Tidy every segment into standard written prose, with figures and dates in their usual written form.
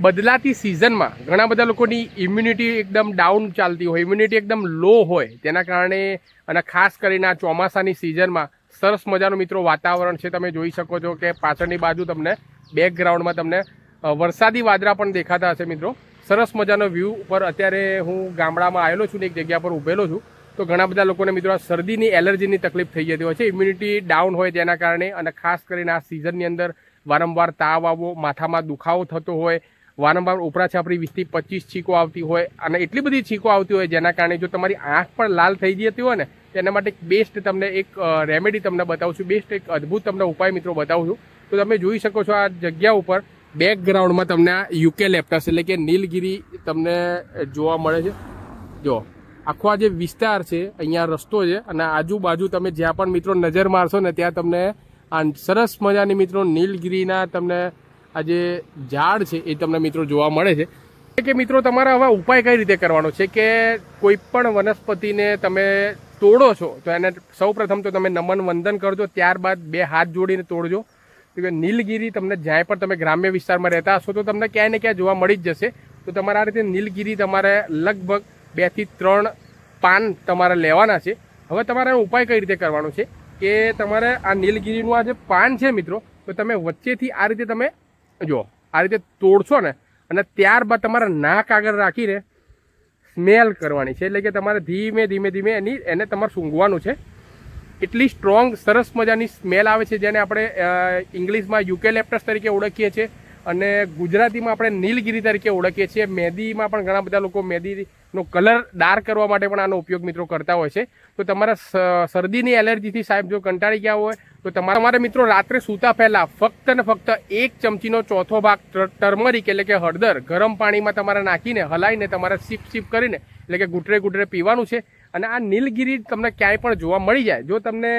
બદલાતી સિઝનમાં ઘણા બધા લોકોની ઇમ્યુનિટી એકદમ ડાઉન ચાલતી હોય, ઇમ્યુનિટી એકદમ લો હોય, તેના કારણે અને ખાસ કરીને આ ચોમાસાની સિઝનમાં સરસ મજાનું મિત્રો વાતાવરણ છે. તમે જોઈ શકો છો કે પાછળની બાજુ તમને બેકગ્રાઉન્ડમાં તમને વરસાદી વાદળા પણ દેખાતા હશે મિત્રો. સરસ મજાનો વ્યૂ ઉપર અત્યારે હું ગામડામાં આવેલો છું ને એક જગ્યા પર ઊભેલો છું. તો ઘણા બધા લોકોને મિત્રો આ શરદીની એલર્જીની તકલીફ થઈ જતી હોય છે, ઇમ્યુનિટી ડાઉન હોય તેના કારણે. અને ખાસ કરીને આ સિઝનની અંદર વારંવાર તાવ આવવો, માથામાં દુખાવો થતો હોય, વારંવાર ઉપરા છાપરી 20 થી 25 છીકો આવતી હોય અને એટલી બધી છીકો આવતી હોય જેના કારણે જો તમારી આંખ પણ લાલ થઈ જતી હોય ને, તેના માટે બેસ્ટ તમને એક રેમેડી તમને બતાવું છું, બેસ્ટ એક અદ્ભુત તમને ઉપાય મિત્રો બતાવું છું. તો તમે જોઈ શકો છો આ જગ્યા ઉપર બેકગ્રાઉન્ડમાં તમને આ યુકેલિપ્ટસ એટલે કે નીલગીરી તમને જોવા મળે છે. જો આખો આ જે વિસ્તાર છે, અહીંયા રસ્તો છે અને આજુબાજુ તમે જ્યાં પણ મિત્રો નજર મારશો ને ત્યાં તમને આ સરસ મજાની મિત્રો નીલગીરીના તમને આ જે ઝાડ છે એ તમને મિત્રો જોવા મળે છે. કે મિત્રો તમારા હવે ઉપાય કઈ રીતે કરવાનો છે કે કોઈ પણ વનસ્પતિને તમે તોડો છો તો એને સૌ પ્રથમ તો તમે નમન વંદન કરજો, ત્યારબાદ 2 હાથ જોડીને તોડજો. નીલગીરી તમને જ્યાં પણ તમે ગ્રામ્ય વિસ્તારમાં રહેતા હશો તો તમને ક્યાંય ને ક્યાંય જોવા મળી જ જશે. તો તમારે આ રીતે નીલગીરી તમારે લગભગ 2 થી 3 પાન તમારે લેવાના છે. હવે તમારે ઉપાય કઈ રીતે કરવાનો છે કે તમારે આ નીલગીરીનું આ જે પાન છે મિત્રો, તો તમે વચ્ચેથી આ રીતે તમે જો આ રીતે તોડશો ને અને ત્યારબાદ તમારા નાક આગળ રાખીને સ્મેલ કરવાની છે. એટલે કે તમારે ધીમે ધીમે ધીમે એને તમારે સૂંઘવાનું છે. એટલી સ્ટ્રોંગ સરસ મજાની સ્મેલ આવે છે જેને આપણે ઇંગ્લિશમાં યુકેલિપ્ટસ તરીકે ઓળખીએ છીએ અને ગુજરાતીમાં આપણે નીલગીરી તરીકે ઓળખીએ છીએ. મહેંદીમાં પણ ઘણા બધા લોકો મહેંદીનો કલર ડાર્ક કરવા માટે પણ આનો ઉપયોગ મિત્રો કરતા હોય છે. તો તમારા શરદીની એલર્જીથી સાહેબ જો કંટાળી ગયા હોય તો તમારે મિત્રો રાત્રે સૂતા પહેલા ફક્ત ને ફક્ત 1 ચમચીનો ચોથો ભાગ ટર્મરિક એટલે કે હળદર ગરમ પાણીમાં તમારે નાખીને હલાવીને તમારે સિપ કરીને એટલે કે ગુટરે ગુટરે પીવાનું છે. અને આ નીલગીરી તમને ક્યાંય પણ જોવા મળી જાય, જો તમને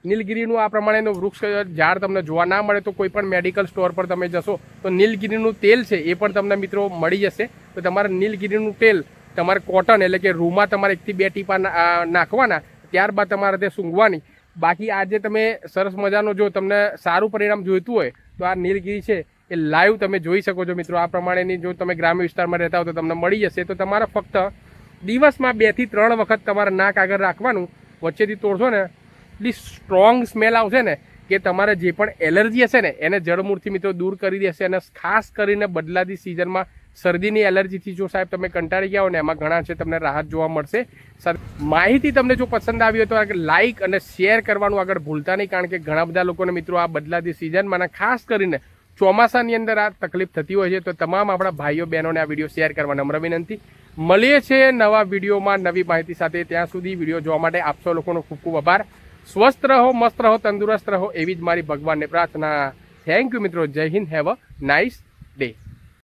નીલગીરીનું આ પ્રમાણેનું વૃક્ષ ઝાડ તમને જોવા ના મળે તો કોઈ પણ મેડિકલ સ્ટોર પર તમે જશો તો નીલગીરીનું તેલ છે એ પણ તમને મિત્રો મળી જશે. તો તમારે નીલગીરીનું તેલ તમારે કોટન એટલે કે રૂમાં તમારે 1 થી 2 ટીપા નાખવાના, ત્યારબાદ તમારે તે સૂંઘવાની. બાકી આજે તમે સરસ મજાનો જો તમને સારું પરિણામ જોઈતું હોય તો આ નીલગીરી છે એ લાઈવ તમે જોઈ શકો છો મિત્રો. આ પ્રમાણેની જો તમે ગ્રામ્ય વિસ્તારમાં રહેતા હો તો તમને મળી જશે. તો તમારે ફક્ત દિવસમાં 2 થી 3 વખત તમારે નાક આગળ રાખવાનું, વચ્ચેથી તોડશો ને એટલી સ્ટ્રોંગ સ્મેલ આવશે ને કે તમારે જે પણ એલર્જી હશે ને એને જડમૂળથી મિત્રો દૂર કરી દેશે. અને ખાસ કરીને બદલાતી સિઝનમાં શરદીની એલર્જીથી જો સાહેબ તમે કંટાળી ગયા હો ને એમાં ઘણા છે તમને રાહત જોવા મળશે. માહિતી તમને જો પસંદ આવી હોય તો લાઇક અને શેર કરવાનું આગળ ભૂલતા નહીં, કારણ કે ઘણા બધા લોકોને મિત્રો આ બદલાતી સિઝનમાં ખાસ કરીને ચોમાસાની અંદર આ તકલીફ થતી હોય છે. તો તમામ આપણા ભાઈઓ બહેનોને આ વિડીયો શેર કરવા નમ્ર વિનંતી. મળીએ છીએ નવા વિડીયોમાં નવી માહિતી સાથે. ત્યાં સુધી વિડીયો જોવા માટે આપ સૌ લોકોનો ખૂબ ખૂબ આભાર. સ્વસ્થ રહો, મસ્ત રહો, તંદુરસ્ત રહો એવી જ મારી ભગવાનને પ્રાર્થના. થેન્ક યુ મિત્રો. જય હિન્દ. Have a nice